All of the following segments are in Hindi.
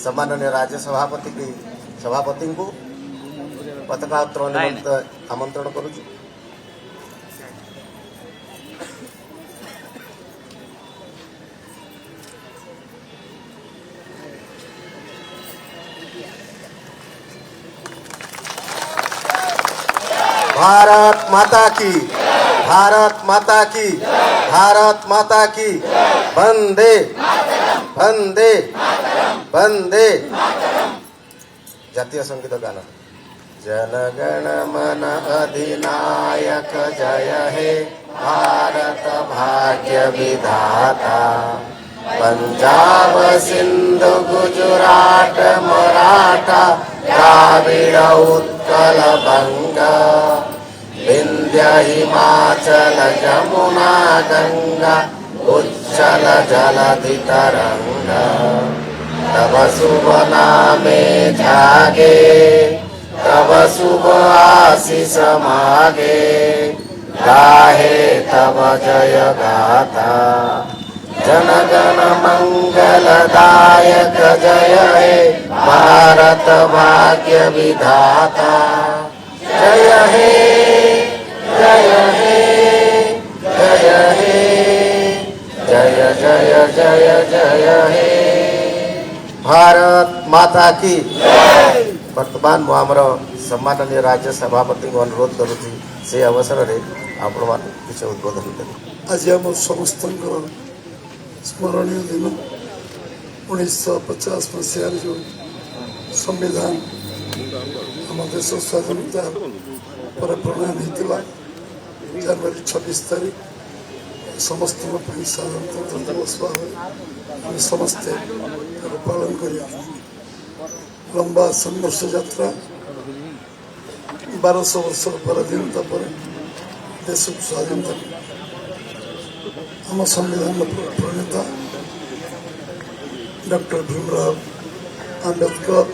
सम्माननीय राज्य सभापति को पताका उत्तोलन निमित्त आमंत्रण करुछु। भारत माता की, भारत माता की, भारत माता की, वंदे वंदे वंदे। जातीय संगीत गाना। जनगण मन अधिनायक जय हे भारत भाग्य विधाता। पंजाब सिंधु गुजरात मराठा द्राविड़ उत्कल बंगा विंध्य हिमाचल यमुना गंगा उच्चल जलधि तरंगा। तब शुभ नामे जागे, तब शुभ आशीष मागे, गाहे तब जय गाथा। जनगण मंगलदायक जय हे भारत भाग्य विधाता। जय हे जय हे जय हे जय जय जय जय हे भारत माता की। वर्तमान मु आमर सम्माननीय राज्य सभापति को अनुरोध करुँच से अवसर में आपण मान किसी उद्बोधन करें। आज आम समस्त स्मरणीय दिन 1950 मसीह जो संविधान आम देश स्वाधीनता पर प्रणयन होता जनवरी 26 तारीख समस्त साधारणतंत्र दिवस भाव समस्ते पालन कर लंबा संघर्ष यात्रा 1200 वर्ष पराधीनता पर देश को स्वाधीनता आम संविधान प्रणेता डॉक्टर भीमराव अंबेडकर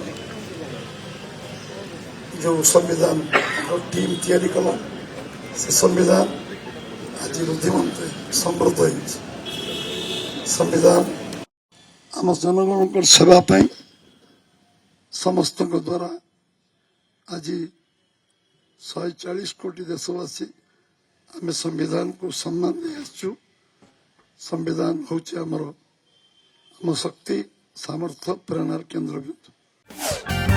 जो संविधान टीम तैयारी कला से संविधान आज रुद्धिमंत समृद्ध हो संविधान आम जनगण सेवा पाई समस्त द्वारा आज 140 कोटी देशवासी आम संविधान को सम्मान दे आसु। संविधान हूँ आम शक्ति सामर्थ्य प्रेरणार केन्द्र बिंदु।